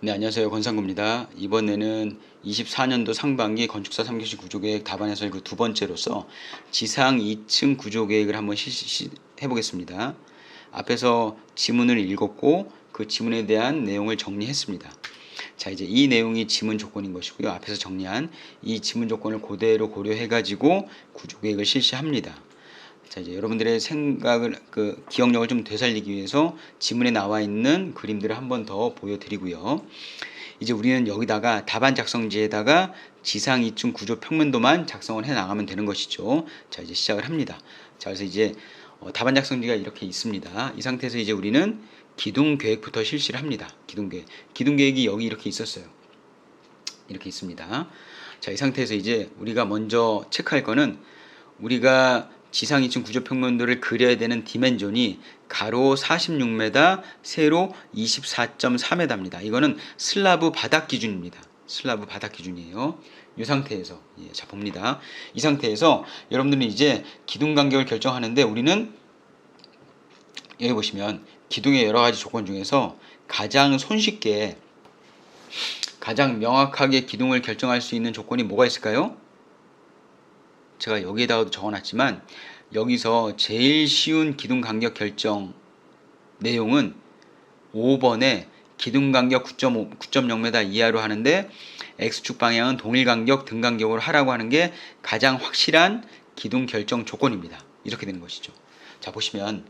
네, 안녕하세요. 권상구입니다. 이번에는 24년도 상반기 건축사 3교시 구조계획 답안 해설 그 두 번째로서 지상 2층 구조계획을 한번 해보겠습니다. 앞에서 지문을 읽었고 그 지문에 대한 내용을 정리했습니다. 자, 이제 이 내용이 지문 조건인 것이고요. 앞에서 정리한 이 지문 조건을 그대로 고려해가지고 구조계획을 실시합니다. 자, 이제 여러분들의 생각을, 기억력을 좀 되살리기 위해서 지문에 나와 있는 그림들을 한 번 더 보여드리고요. 이제 우리는 여기다가 답안 작성지에다가 지상 2층 구조 평면도만 작성을 해 나가면 되는 것이죠. 자, 이제 시작을 합니다. 자, 그래서 이제 답안 작성지가 이렇게 있습니다. 이 상태에서 이제 우리는 기둥 계획부터 실시를 합니다. 기둥 계획. 기둥 계획이 여기 이렇게 있었어요. 이렇게 있습니다. 자, 이 상태에서 이제 우리가 먼저 체크할 거는 우리가 지상 2층 구조 평면도를 그려야 되는 디멘전이 가로 46m, 세로 24.4m입니다. 이거는 슬라브 바닥 기준입니다. 슬라브 바닥 기준이에요. 이 상태에서 자 봅니다. 이 상태에서 여러분들은 이제 기둥 간격을 결정하는데 우리는 여기 보시면 기둥의 여러 가지 조건 중에서 가장 손쉽게 가장 명확하게 기둥을 결정할 수 있는 조건이 뭐가 있을까요? 제가 여기에다가도 적어놨지만 여기서 제일 쉬운 기둥 간격 결정 내용은 5번에 기둥 간격 9.0m 이하로 하는데 X축 방향은 동일 간격 등 간격으로 하라고 하는 게 가장 확실한 기둥 결정 조건입니다. 이렇게 되는 것이죠. 자, 보시면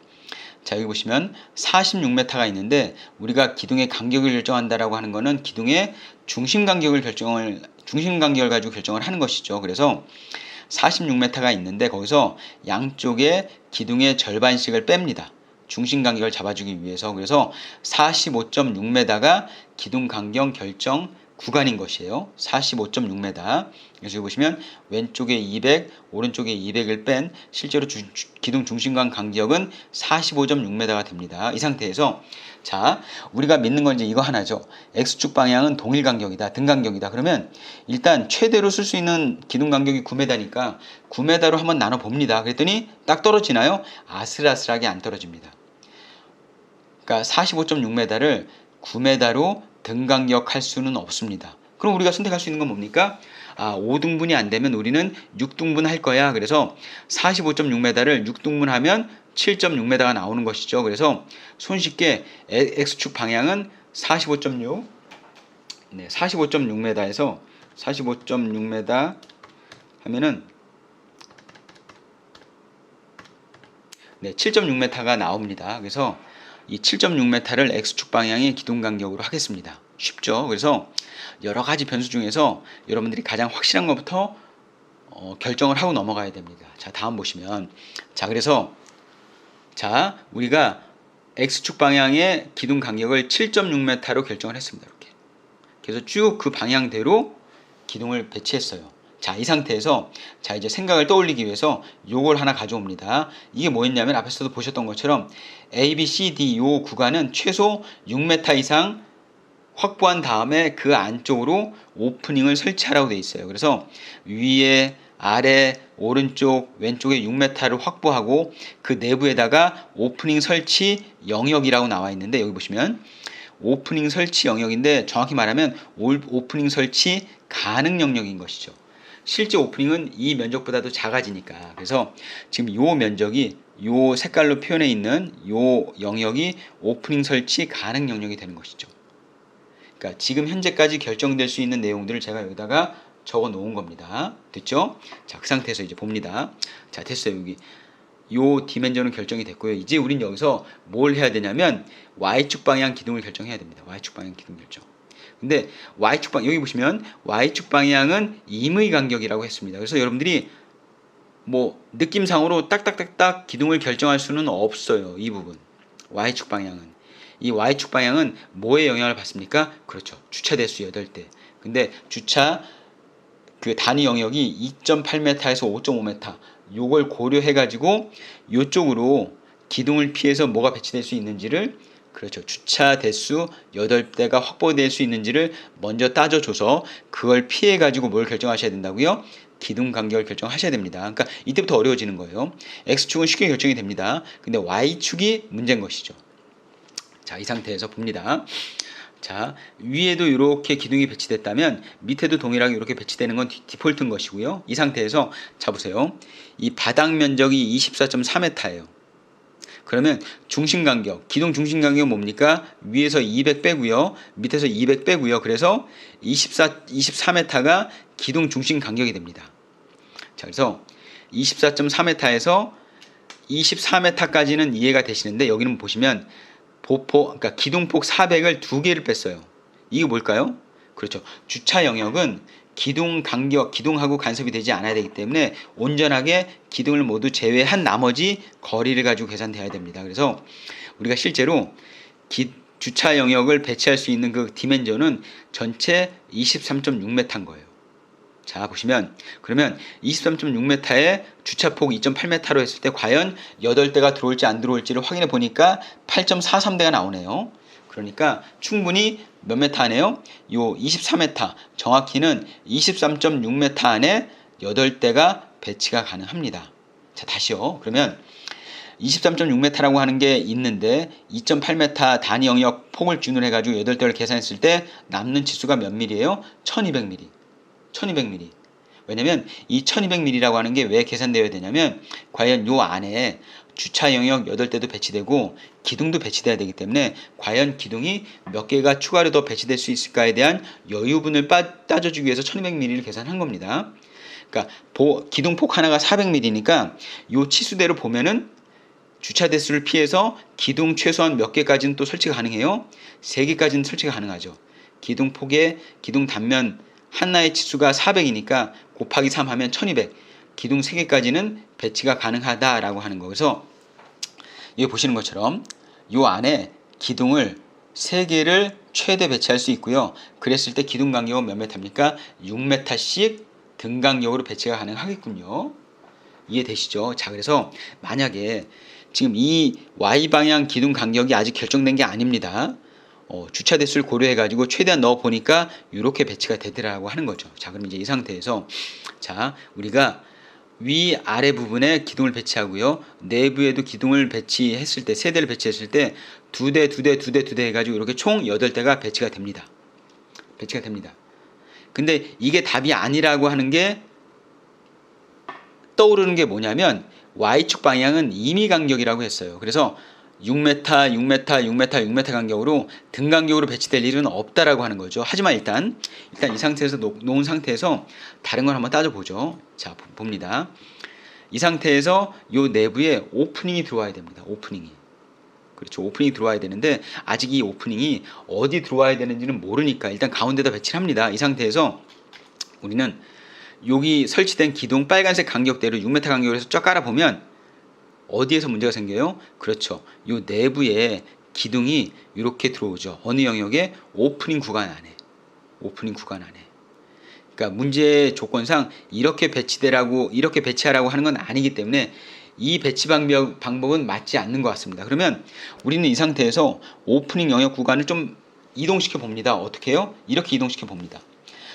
여기 보시면 46m가 있는데 우리가 기둥의 간격을 결정한다라고 하는 거는 기둥의 중심 간격을 가지고 결정을 하는 것이죠. 그래서 46m가 있는데 거기서 양쪽에 기둥의 절반씩을 뺍니다. 중심 간격을 잡아주기 위해서. 그래서 45.6m가 기둥 간격 결정 구간인 것이에요. 45.6m. 그래서 여기 보시면 왼쪽에 200, 오른쪽에 200을 뺀 실제로 기둥 중심간 간격은 45.6m가 됩니다. 이 상태에서 자, 우리가 믿는 건 이제 이거 하나죠. X축 방향은 동일 간격이다. 등 간격이다. 그러면 일단 최대로 쓸 수 있는 기둥 간격이 9m니까 9m로 한번 나눠 봅니다. 그랬더니 딱 떨어지나요? 아슬아슬하게 안 떨어집니다. 그러니까 45.6m를 9m로 등 간격할 수는 없습니다. 그럼 우리가 선택할 수 있는 건 뭡니까? 5등분이 안 되면 우리는 6등분 할 거야. 그래서 45.6m를 6등분 하면 7.6m가 나오는 것이죠. 그래서 손쉽게 X축 방향은 45.6, 45.6m에서 45.6m 하면은 7.6m가 나옵니다. 그래서 이 7.6m를 X축 방향의 기둥 간격으로 하겠습니다. 쉽죠? 그래서 여러 가지 변수 중에서 여러분들이 가장 확실한 것부터 결정을 하고 넘어가야 됩니다. 자, 다음 보시면 그래서 우리가 X축 방향의 기둥 간격을 7.6m로 결정을 했습니다. 이렇게. 그래서 쭉 그 방향대로 기둥을 배치했어요. 자, 이 상태에서 이제 생각을 떠올리기 위해서 요걸 하나 가져옵니다. 이게 뭐였냐면 앞에서도 보셨던 것처럼 A, B, C, D 요 구간은 최소 6m 이상 확보한 다음에 그 안쪽으로 오프닝을 설치하라고 되어 있어요. 그래서 위에, 아래, 오른쪽, 왼쪽에 6m를 확보하고 그 내부에다가 오프닝 설치 영역이라고 나와 있는데 여기 보시면 오프닝 설치 영역인데 정확히 말하면 오프닝 설치 가능 영역인 것이죠. 실제 오프닝은 이 면적보다도 작아지니까. 그래서 지금 요 면적이 요 색깔로 표현해 있는 요 영역이 오프닝 설치 가능 영역이 되는 것이죠. 그러니까 지금 현재까지 결정될 수 있는 내용들을 제가 여기다가 적어 놓은 겁니다. 됐죠? 자, 그 상태에서 이제 봅니다. 자, 됐어요. 여기 요 디멘전은 결정이 됐고요. 이제 우린 여기서 뭘 해야 되냐면 Y축 방향 기둥을 결정해야 됩니다. Y축 방향 기둥 결정. 근데 Y축 방향 여기 보시면 Y축 방향은 임의 간격이라고 했습니다. 그래서 여러분들이 뭐 느낌상으로 딱딱딱딱 기둥을 결정할 수는 없어요. 이 부분. Y축 방향은. 이 Y축 방향은 뭐에 영향을 받습니까? 그렇죠. 주차 대수 8대. 근데 주차 그 단위 영역이 2.8m에서 5.5m. 요걸 고려해 가지고 요쪽으로 기둥을 피해서 뭐가 배치될 수 있는지를 그렇죠. 주차 대수 8대가 확보될 수 있는지를 먼저 따져줘서 그걸 피해 가지고 뭘 결정하셔야 된다고요? 기둥 간격을 결정하셔야 됩니다. 그러니까 이때부터 어려워지는 거예요. X축은 쉽게 결정이 됩니다. 근데 Y축이 문제인 것이죠. 자, 이 상태에서 봅니다. 자, 위에도 이렇게 기둥이 배치됐다면 밑에도 동일하게 이렇게 배치되는 건 디폴트인 것이고요. 이 상태에서 자 보세요. 이 바닥 면적이 24.4m예요. 그러면 중심 간격, 기둥 중심 간격은 뭡니까? 위에서 200 빼고요. 밑에서 200 빼고요. 그래서 24m가 기둥 중심 간격이 됩니다. 자, 그래서 24.4m에서 24m까지는 이해가 되시는데 여기는 보시면 그러니까 기둥폭 400을 두 개를 뺐어요. 이게 뭘까요? 그렇죠. 주차 영역은 기둥 간격, 기둥하고 간섭이 되지 않아야 되기 때문에 온전하게 기둥을 모두 제외한 나머지 거리를 가지고 계산돼야 됩니다. 그래서 우리가 실제로 주차 영역을 배치할 수 있는 그 디멘전은 전체 23.6m인 거예요. 자, 보시면 그러면 23.6m에 주차폭 2.8m로 했을 때 과연 8대가 들어올지 안 들어올지를 확인해 보니까 8.43대가 나오네요. 그러니까 충분히 몇 메타 안에요? 요 24m, 정확히는 23.6m 안에 8대가 배치가 가능합니다. 자, 다시요. 그러면 23.6m라고 하는 게 있는데 2.8m 단위 영역 폭을 기준으로 해가지고 8대를 계산했을 때 남는 치수가 몇 mm예요? 1200mm. 1200mm. 왜냐면 이 1200mm라고 하는 게 왜 계산되어야 되냐면 과연 요 안에 주차 영역 8대도 배치되고 기둥도 배치돼야 되기 때문에 과연 기둥이 몇 개가 추가로 더 배치될 수 있을까에 대한 여유분을 따져주기 위해서 1200mm를 계산한 겁니다. 그러니까 기둥폭 하나가 400mm니까 요 치수대로 보면은 주차 대수를 피해서 기둥 최소한 몇 개까지는 또 설치가 가능해요? 3개까지는 설치가 가능하죠. 기둥폭에 기둥 단면 하나의 치수가 400이니까 곱하기 3 하면 1200. 기둥 3개까지는 배치가 가능하다라고 하는 거. 그래서 여기 보시는 것처럼 이 안에 기둥을 3개를 최대 배치할 수 있고요. 그랬을 때 기둥 간격은 몇 m입니까? 6m씩 등 간격으로 배치가 가능하겠군요. 이해되시죠? 자, 그래서 만약에 지금 이 Y방향 기둥 간격이 아직 결정된 게 아닙니다. 주차 대수를 고려해가지고 최대한 넣어보니까 이렇게 배치가 되더라고 하는 거죠. 자, 그럼 이제 이 상태에서 자, 우리가 위 아래 부분에 기둥을 배치하고요. 내부에도 기둥을 배치했을 때, 3대를 배치했을 때 2대, 2대, 2대, 2대 해가지고 이렇게 총 8대가 배치가 됩니다. 배치가 됩니다. 근데 이게 답이 아니라고 하는 게 떠오르는 게 뭐냐면 Y축 방향은 임의 간격이라고 했어요. 그래서 6m, 6m, 6m, 6m 간격으로 등 간격으로 배치될 일은 없다라고 하는 거죠. 하지만 일단 이 상태에서 놓은 상태에서 다른 걸 한번 따져보죠. 자, 봅니다. 이 상태에서 요 내부에 오프닝이 들어와야 됩니다. 오프닝이. 그렇죠. 오프닝이 들어와야 되는데 아직 이 오프닝이 어디 들어와야 되는지는 모르니까 일단 가운데다 배치를 합니다. 이 상태에서 우리는 여기 설치된 기둥 빨간색 간격대로 6m 간격으로 해서 쫙 깔아보면 어디에서 문제가 생겨요? 그렇죠. 이 내부에 기둥이 이렇게 들어오죠. 어느 영역에? 오프닝 구간 안에. 오프닝 구간 안에. 그러니까 문제의 조건상 이렇게 배치하라고 하는 건 아니기 때문에 이 배치 방법은 맞지 않는 것 같습니다. 그러면 우리는 이 상태에서 오프닝 영역 구간을 좀 이동시켜 봅니다. 어떻게 해요? 이렇게 이동시켜 봅니다.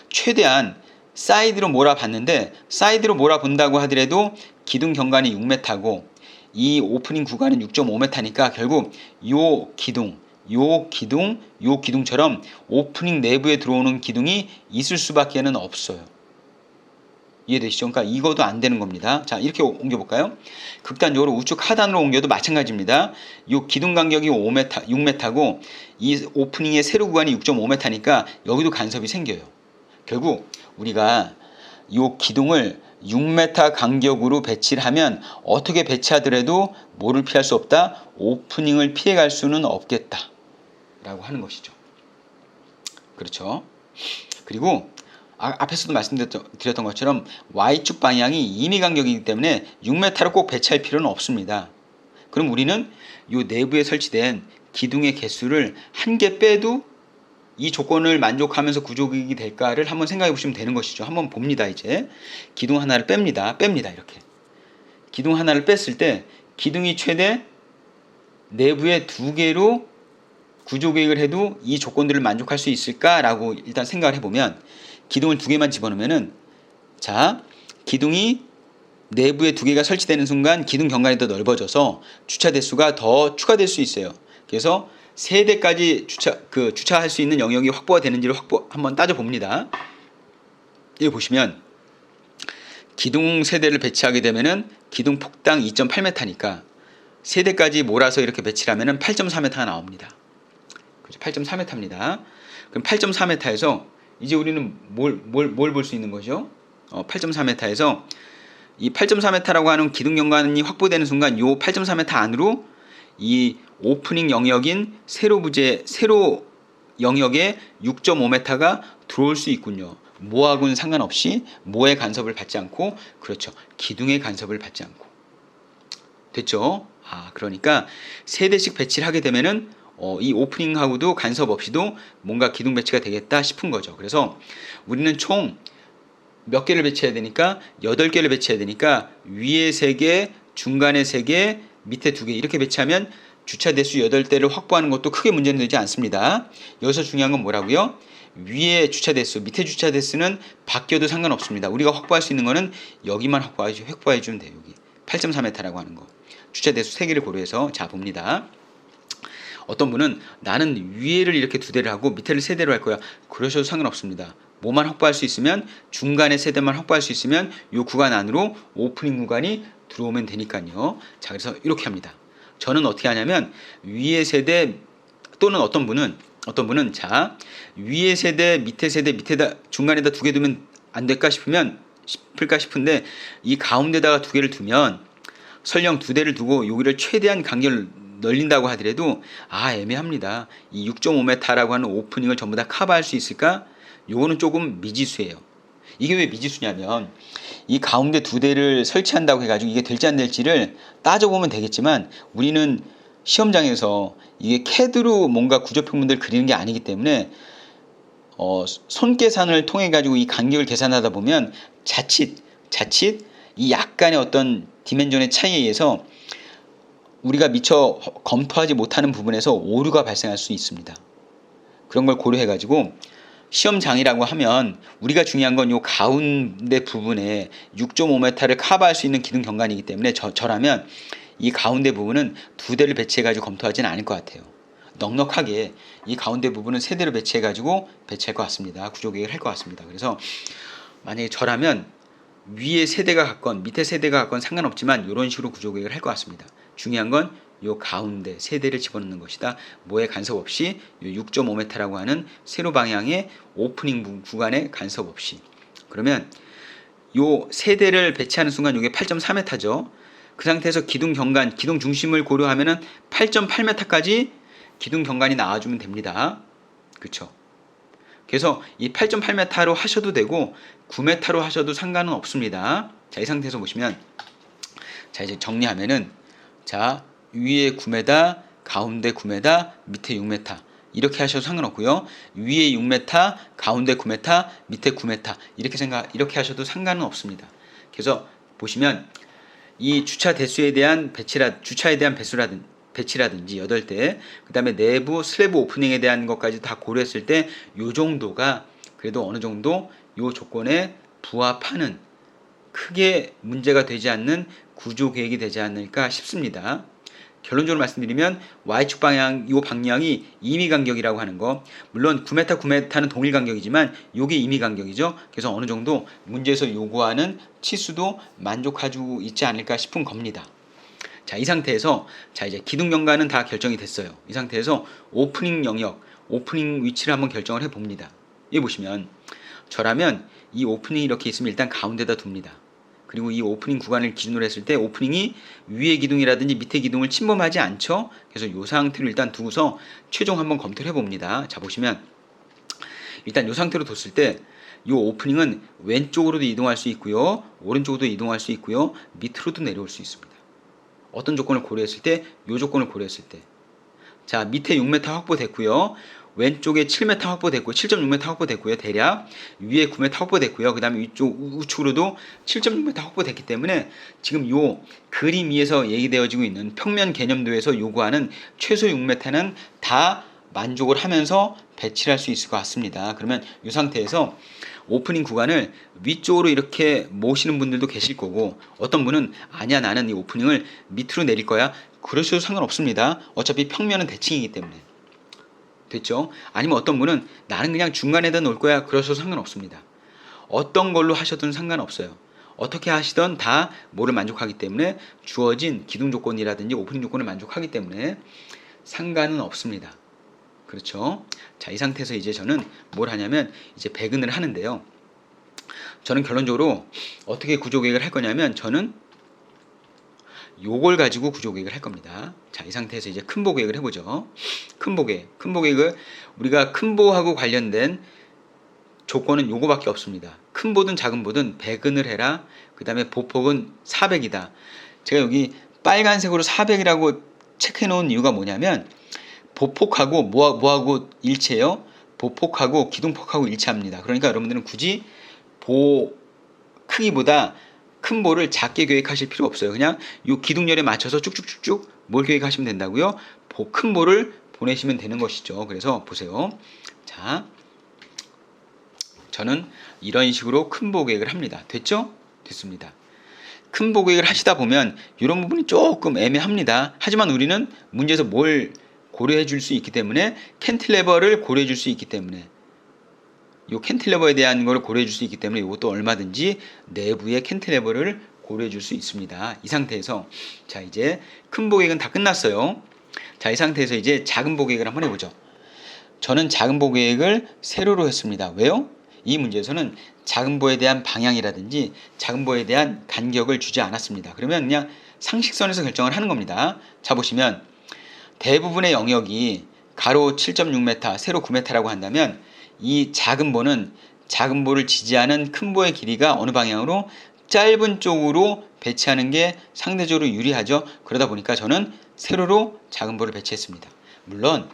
최대한 사이드로 몰아봤는데 사이드로 몰아본다고 하더라도 기둥 경관이 6m고 이 오프닝 구간은 6.5m니까 결국 요 기둥처럼 오프닝 내부에 들어오는 기둥이 있을 수밖에는 없어요. 이해되시죠? 그러니까 이거도 안 되는 겁니다. 자, 이렇게 옮겨볼까요? 극단적으로 우측 하단으로 옮겨도 마찬가지입니다. 요 기둥 간격이 6m고 이 오프닝의 세로 구간이 6.5m니까 여기도 간섭이 생겨요. 결국 우리가 요 기둥을 6m 간격으로 배치를 하면 어떻게 배치하더라도 뭐를 피할 수 없다? 오프닝을 피해갈 수는 없겠다 라고 하는 것이죠. 그렇죠. 그리고 앞에서도 말씀드렸던 것처럼 Y축 방향이 임의 간격이기 때문에 6m로 꼭 배치할 필요는 없습니다. 그럼 우리는 이 내부에 설치된 기둥의 개수를 한 개 빼도 이 조건을 만족하면서 구조기이 될까를 한번 생각해 보시면 되는 것이죠. 한번 봅니다. 이제 기둥 하나를 뺍니다. 이렇게 기둥 하나를 뺐을 때 기둥이 최대 내부에 2개로 구조계획을 해도 이 조건들을 만족할 수 있을까라고 일단 생각을 해보면 기둥을 2개만 집어넣으면은 자, 기둥이 내부에 2개가 설치되는 순간 기둥 경관이 더 넓어져서 주차 대수가 더 추가될 수 있어요. 그래서 세대까지 주차할 수 있는 영역이 확보가 되는지를 한번 따져봅니다. 여기 보시면 기둥 세대를 배치하게 되면은 기둥 폭당 2.8m니까 세대까지 몰아서 이렇게 배치를 하면은 8.4m가 나옵니다. 그렇죠? 8.4m입니다. 그럼 8.4m에서 이제 우리는 뭘 볼 수 있는 거죠? 8.4m에서 이 8.4m라고 하는 기둥 연간이 확보되는 순간 요 8.4m 안으로 이 오프닝 영역인 세로 영역에 6.5m가 들어올 수 있군요. 모하고는 상관없이 모의 간섭을 받지 않고, 그렇죠, 기둥의 간섭을 받지 않고. 됐죠? 그러니까 세대씩 배치를 하게 되면은 이 오프닝하고도 간섭 없이도 뭔가 기둥 배치가 되겠다 싶은 거죠. 그래서 우리는 총 몇 개를 배치해야 되니까 8개를 배치해야 되니까 위에 3개, 중간에 3개, 밑에 2개 이렇게 배치하면 주차 대수 8대를 확보하는 것도 크게 문제는 되지 않습니다. 여기서 중요한 건 뭐라고요? 위에 주차 대수, 밑에 주차 대수는 바뀌어도 상관없습니다. 우리가 확보할 수 있는 거는 여기만 확보해 주면 돼요. 여기 8.4m라고 하는 거. 주차 대수 3개를 고려해서 자 봅니다. 어떤 분은 나는 위에를 이렇게 2대를 하고 밑에를 3대로 할 거야. 그러셔도 상관없습니다. 뭐만 확보할 수 있으면, 중간에 세대만 확보할 수 있으면 이 구간 안으로 오프닝 구간이 들어오면 되니까요. 자, 그래서 이렇게 합니다. 저는 어떻게 하냐면 위에 세대 또는 어떤 분은 자, 위에 세대, 밑에 세대, 밑에다 중간에다 2개 두면 안 될까 싶을까 싶은데 이 가운데다가 2개를 두면 설령 2대를 두고 여기를 최대한 간격을 넓린다고 하더라도 애매합니다. 이 6.5m라고 하는 오프닝을 전부 다 커버할 수 있을까? 요거는 조금 미지수예요. 이게 왜 미지수냐면 이 가운데 2대를 설치한다고 해가지고 이게 될지 안 될지를 따져보면 되겠지만 우리는 시험장에서 이게 CAD로 뭔가 구조평면들을 그리는 게 아니기 때문에 손 계산을 통해 가지고 이 간격을 계산하다 보면 자칫 이 약간의 어떤 디멘전의 차이에 의해서 우리가 미처 검토하지 못하는 부분에서 오류가 발생할 수 있습니다. 그런 걸 고려해 가지고 시험장이라고 하면 우리가 중요한 건 요 가운데 부분에 6.5m를 커버할 수 있는 기둥 경관이기 때문에 저라면 이 가운데 부분은 2대를 배치해가지고 검토하지는 않을 것 같아요. 넉넉하게 이 가운데 부분은 3대로 배치해가지고 배치할 것 같습니다. 구조계획을 할 것 같습니다. 그래서 만약에 저라면 위에 세대가 갔건 밑에 세대가 갔건 상관없지만 이런 식으로 구조계획을 할 것 같습니다. 중요한 건 요 가운데 세대를 집어넣는 것이다. 모의 간섭 없이 요 6.5m라고 하는 세로 방향의 오프닝 구간에 간섭 없이. 그러면 요 세대를 배치하는 순간 이게 8.4m죠. 그 상태에서 기둥 경관, 기둥 중심을 고려하면은 8.8m까지 기둥 경관이 나와주면 됩니다. 그쵸? 그래서 이 8.8m로 하셔도 되고 9m로 하셔도 상관은 없습니다. 자, 이 상태에서 보시면 자, 이제 정리하면은 자, 위에 9m, 가운데 9m, 밑에 6m 이렇게 하셔도 상관없고요. 위에 6m, 가운데 9m, 밑에 9m 이렇게 하셔도 상관은 없습니다. 그래서 보시면 이 주차 대수에 대한 주차에 대한 배치라든지 8대, 그 다음에 내부 슬래브 오프닝에 대한 것까지 다 고려했을 때 요 정도가 그래도 어느 정도 요 조건에 부합하는 크게 문제가 되지 않는 구조 계획이 되지 않을까 싶습니다. 결론적으로 말씀드리면 Y축 방향, 요 방향이 임의 간격이라고 하는 거, 물론 9m 동일 간격이지만 요게 임의 간격이죠. 그래서 어느 정도 문제에서 요구하는 치수도 만족하고 있지 않을까 싶은 겁니다. 자, 이 상태에서 자, 이제 기둥 연간은 다 결정이 됐어요. 이 상태에서 오프닝 영역, 오프닝 위치를 한번 결정을 해 봅니다. 여기 보시면 저라면 이 오프닝이 이렇게 있으면 일단 가운데다 둡니다. 그리고 이 오프닝 구간을 기준으로 했을 때 오프닝이 위에 기둥이라든지 밑에 기둥을 침범하지 않죠. 그래서 이 상태로 일단 두고서 최종 한번 검토를 해봅니다. 자, 보시면 일단 이 상태로 뒀을 때 이 오프닝은 왼쪽으로도 이동할 수 있고요, 오른쪽으로도 이동할 수 있고요, 밑으로도 내려올 수 있습니다. 어떤 조건을 고려했을 때? 이 조건을 고려했을 때. 자, 밑에 6m 확보됐고요. 왼쪽에 7m 확보됐고 7.6m 확보됐고요. 대략 위에 9m 확보됐고요. 그 다음에 위쪽 우측으로도 7.6m 확보됐기 때문에 지금 요 그림 위에서 얘기되어지고 있는 평면 개념도에서 요구하는 최소 6m는 다 만족을 하면서 배치를 할 수 있을 것 같습니다. 그러면 이 상태에서 오프닝 구간을 위쪽으로 이렇게 모시는 분들도 계실 거고, 어떤 분은 아니야, 나는 이 오프닝을 밑으로 내릴 거야. 그러셔도 상관없습니다. 어차피 평면은 대칭이기 때문에. 됐죠? 아니면 어떤 분은 나는 그냥 중간에다 놓을 거야. 그러셔도 상관없습니다. 어떤 걸로 하셔도 상관없어요. 어떻게 하시던 다 뭐를 만족하기 때문에 주어진 기둥 조건이라든지 오프닝 조건을 만족하기 때문에 상관은 없습니다. 그렇죠? 자, 이 상태에서 이제 저는 뭘 하냐면 이제 배근을 하는데요. 저는 결론적으로 어떻게 구조 계획을 할 거냐면 저는 요걸 가지고 구조 계획을 할 겁니다. 자, 이 상태에서 이제 큰 보 계획을 해보죠. 큰 보 계획을 우리가 큰 보하고 관련된 조건은 요거밖에 없습니다. 큰 보든 작은 보든 배근을 해라. 그 다음에 보폭은 400이다. 제가 여기 빨간색으로 400이라고 체크해 놓은 이유가 뭐냐면 보폭하고 뭐하고 일치해요? 보폭하고 기둥폭하고 일치합니다. 그러니까 여러분들은 굳이 보 크기보다 큰 보를 작게 계획하실 필요 없어요. 그냥 이 기둥열에 맞춰서 쭉쭉쭉쭉 뭘 계획하시면 된다고요? 큰 보를 보내시면 되는 것이죠. 그래서 보세요. 자, 저는 이런 식으로 큰 보 계획을 합니다. 됐죠? 됐습니다. 큰 보 계획을 하시다 보면 이런 부분이 조금 애매합니다. 하지만 우리는 문제에서 뭘 고려해 줄 수 있기 때문에 캔틸레버를 고려해 줄 수 있기 때문에 이 캔틸레버에 대한 걸 고려해 줄 수 있기 때문에 이것도 얼마든지 내부의 캔틸레버를 고려해 줄 수 있습니다. 이 상태에서 자, 이제 큰 보 계획은 다 끝났어요. 자, 이 상태에서 이제 작은 보 계획을 한번 해보죠. 저는 작은 보 계획을 세로로 했습니다. 왜요? 이 문제에서는 작은 보에 대한 방향이라든지 작은 보에 대한 간격을 주지 않았습니다. 그러면 그냥 상식선에서 결정을 하는 겁니다. 자, 보시면 대부분의 영역이 가로 7.6m, 세로 9m라고 한다면 이 작은 보는 작은 보를 지지하는 큰 보의 길이가 어느 방향으로 짧은 쪽으로 배치하는 게 상대적으로 유리하죠. 그러다 보니까 저는 세로로 작은 보를 배치했습니다. 물론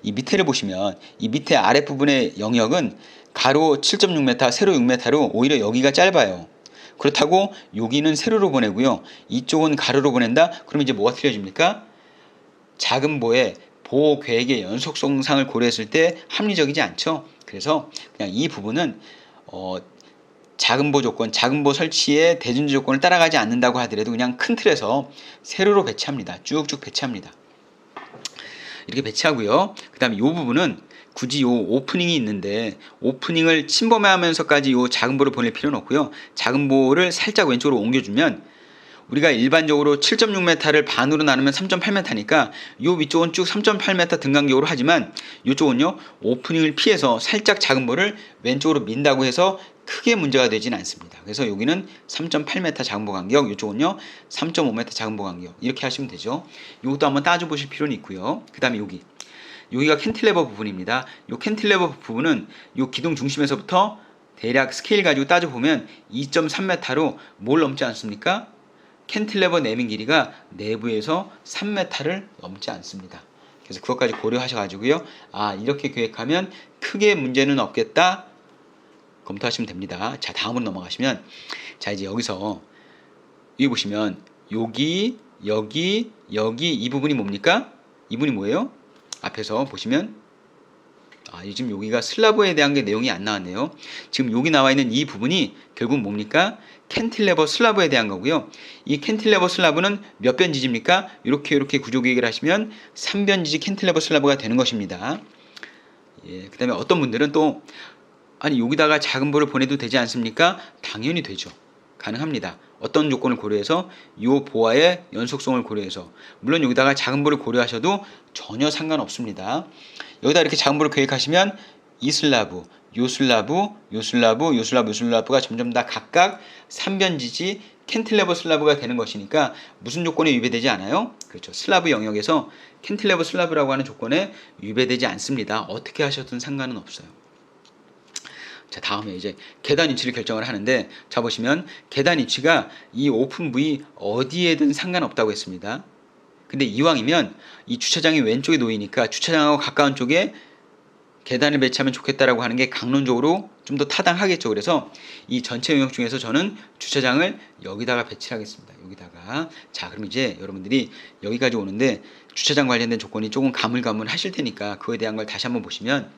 이 밑에를 보시면 이 밑에 아랫부분의 영역은 가로 7.6m, 세로 6m로 오히려 여기가 짧아요. 그렇다고 여기는 세로로 보내고요. 이쪽은 가로로 보낸다? 그럼 이제 뭐가 틀려집니까? 작은 보의 보 계획의 연속성상을 고려했을 때 합리적이지 않죠. 그래서 그냥 이 부분은 작은 보 조건, 작은 보 설치의 대준지 조건을 따라가지 않는다고 하더라도 그냥 큰 틀에서 세로로 배치합니다. 쭉쭉 배치합니다. 이렇게 배치하고요. 그 다음에 이 부분은 굳이 이 오프닝이 있는데 오프닝을 침범하면서까지 이 작은 보를 보낼 필요는 없고요. 작은 보를 살짝 왼쪽으로 옮겨주면 우리가 일반적으로 7.6m를 반으로 나누면 3.8m니까 이 위쪽은 쭉 3.8m 등간격으로 하지만 이쪽은요 오프닝을 피해서 살짝 작은 보를 왼쪽으로 민다고 해서 크게 문제가 되진 않습니다. 그래서 여기는 3.8m 작은 보 간격, 이쪽은요 3.5m 작은 보 간격 이렇게 하시면 되죠. 이것도 한번 따져보실 필요는 있고요. 그 다음에 여기가 캔틸레버 부분입니다. 이 캔틸레버 부분은 이 기둥 중심에서부터 대략 스케일 가지고 따져보면 2.3m로 뭘 넘지 않습니까? 캔틸레버 내민 길이가 내부에서 3m를 넘지 않습니다. 그래서 그것까지 고려하셔가지고요. 아, 이렇게 계획하면 크게 문제는 없겠다. 검토하시면 됩니다. 자, 다음으로 넘어가시면 자, 이제 여기서 여기 보시면 여기 이 부분이 뭡니까? 이 부분이 뭐예요? 앞에서 보시면 지금 여기가 슬라브에 대한 게 내용이 안 나왔네요. 지금 여기 나와 있는 이 부분이 결국 뭡니까? 캔틸레버 슬라브에 대한 거고요. 이 캔틸레버 슬라브는 몇 변 지지입니까? 이렇게 구조 계획을 하시면 3변 지지 캔틸레버 슬라브가 되는 것입니다. 예, 그 다음에 어떤 분들은 또 아니 여기다가 작은 보를 보내도 되지 않습니까? 당연히 되죠. 가능합니다. 어떤 조건을 고려해서 이 보와의 연속성을 고려해서 물론 여기다가 작은 보를 고려하셔도 전혀 상관없습니다. 여기다 이렇게 작은 보를 계획하시면 이 슬라브, 요 슬라브가 점점 다 각각 3변 지지 캔틸레버 슬라브가 되는 것이니까 무슨 조건에 위배되지 않아요? 그렇죠. 슬라브 영역에서 캔틸레버 슬라브라고 하는 조건에 위배되지 않습니다. 어떻게 하셔도 상관은 없어요. 자, 다음에 이제 계단 위치를 결정을 하는데 자, 보시면 계단 위치가 이 오픈 부위 어디에든 상관없다고 했습니다. 근데 이왕이면 이 주차장이 왼쪽에 놓이니까 주차장하고 가까운 쪽에 계단을 배치하면 좋겠다라고 하는 게 강론적으로 좀 더 타당하겠죠. 그래서 이 전체 영역 중에서 저는 주차장을 여기다가 배치하겠습니다. 여기다가. 자, 그럼 이제 여러분들이 여기까지 오는데 주차장 관련된 조건이 조금 가물가물하실 테니까 그거에 대한 걸 다시 한번 보시면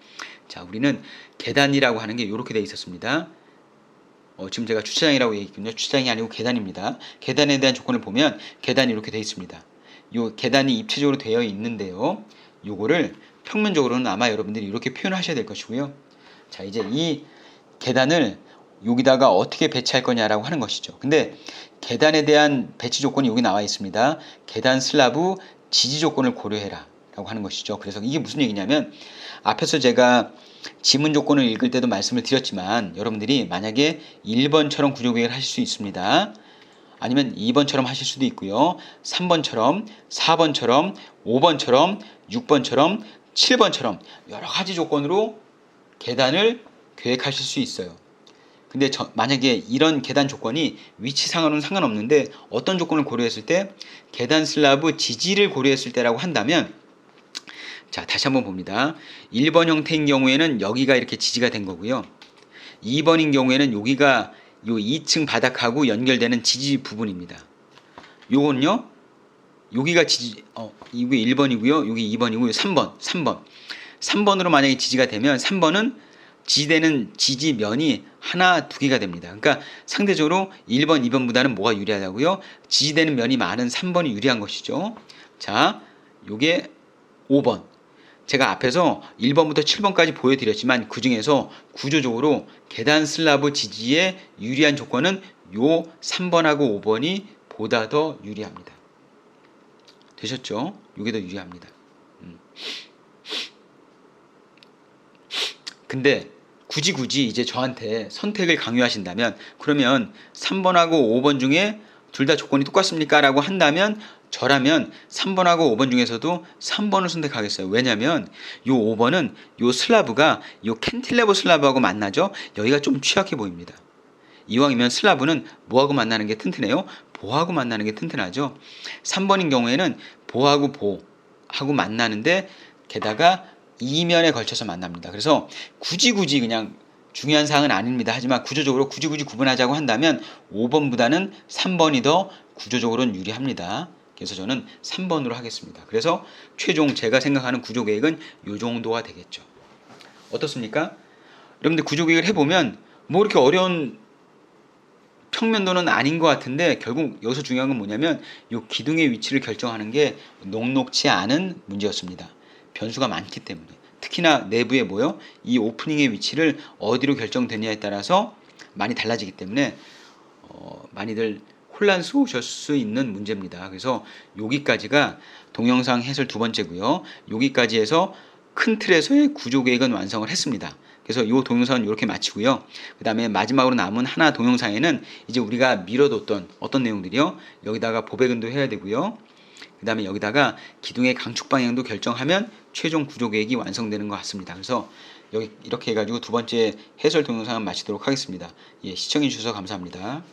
자, 우리는 계단이라고 하는 게 이렇게 되어 있었습니다. 지금 제가 주차장이라고 얘기했거든요. 주차장이 아니고 계단입니다. 계단에 대한 조건을 보면 계단이 이렇게 되어 있습니다. 이 계단이 입체적으로 되어 있는데요. 요거를 평면적으로는 아마 여러분들이 이렇게 표현하셔야 될 것이고요. 자, 이제 이 계단을 여기다가 어떻게 배치할 거냐라고 하는 것이죠. 근데 계단에 대한 배치 조건이 여기 나와 있습니다. 계단 슬라브 지지 조건을 고려해라 라고 하는 것이죠. 그래서 이게 무슨 얘기냐면, 앞에서 제가 지문 조건을 읽을 때도 말씀을 드렸지만, 여러분들이 만약에 1번처럼 구조계획을 하실 수 있습니다. 아니면 2번처럼 하실 수도 있고요. 3번처럼, 4번처럼, 5번처럼, 6번처럼, 7번처럼 여러 가지 조건으로 계단을 계획하실 수 있어요. 근데 만약에 이런 계단 조건이 위치상으로는 상관없는데 어떤 조건을 고려했을 때, 계단 슬라브 지지를 고려했을 때라고 한다면, 자, 다시 한번 봅니다. 1번 형태인 경우에는 여기가 이렇게 지지가 된 거고요. 2번인 경우에는 여기가 요 2층 바닥하고 연결되는 지지 부분입니다. 요건요, 여기가 지지, 이게 1번이고요. 여기 2번이고요. 3번으로 만약에 지지가 되면 3번은 지지되는 지지면이 하나, 두 개가 됩니다. 그러니까 상대적으로 1번, 2번보다는 뭐가 유리하다고요? 지지되는 면이 많은 3번이 유리한 것이죠. 자, 요게 5번. 제가 앞에서 1번부터 7번까지 보여드렸지만 그 중에서 구조적으로 계단 슬라브 지지에 유리한 조건은 요 3번하고 5번이 보다 더 유리합니다. 되셨죠? 요게 더 유리합니다. 근데 굳이 이제 저한테 선택을 강요하신다면, 그러면 3번하고 5번 중에 둘 다 조건이 똑같습니까? 라고 한다면, 저라면 3번하고 5번 중에서도 3번을 선택하겠어요. 왜냐면 요 5번은 요 슬라브가 요 캔틸레버 슬라브하고 만나죠. 여기가 좀 취약해 보입니다. 이왕이면 슬라브는 뭐하고 만나는 게 튼튼해요? 보하고 만나는 게 튼튼하죠. 3번인 경우에는 보하고 보하고 만나는데, 게다가 이면에 걸쳐서 만납니다. 그래서 굳이 그냥 중요한 사항은 아닙니다. 하지만 구조적으로 굳이 구분하자고 한다면 5번보다는 3번이 더 구조적으로는 유리합니다. 그래서 저는 3번으로 하겠습니다. 그래서 최종 제가 생각하는 구조계획은 이 정도가 되겠죠. 어떻습니까? 여러분들 구조계획을 해보면 뭐 이렇게 어려운 평면도는 아닌 것 같은데, 결국 여기서 중요한 건 뭐냐면 이 기둥의 위치를 결정하는 게 녹록치 않은 문제였습니다. 변수가 많기 때문에. 특히나 내부에 이 오프닝의 위치를 어디로 결정되냐에 따라서 많이 달라지기 때문에 많이들 혼란스러우실 수 있는 문제입니다. 그래서 여기까지가 동영상 해설 두 번째고요. 여기까지 해서 큰 틀에서의 구조계획은 완성을 했습니다. 그래서 이 동영상은 이렇게 마치고요. 그 다음에 마지막으로 남은 하나 동영상에는 이제 우리가 미뤄뒀던 어떤 내용들이요. 여기다가 보배근도 해야 되고요. 그 다음에 여기다가 기둥의 강축 방향도 결정하면 최종 구조계획이 완성되는 것 같습니다. 그래서 여기 이렇게 해가지고 두 번째 해설 동영상을 마치도록 하겠습니다. 예, 시청해 주셔서 감사합니다.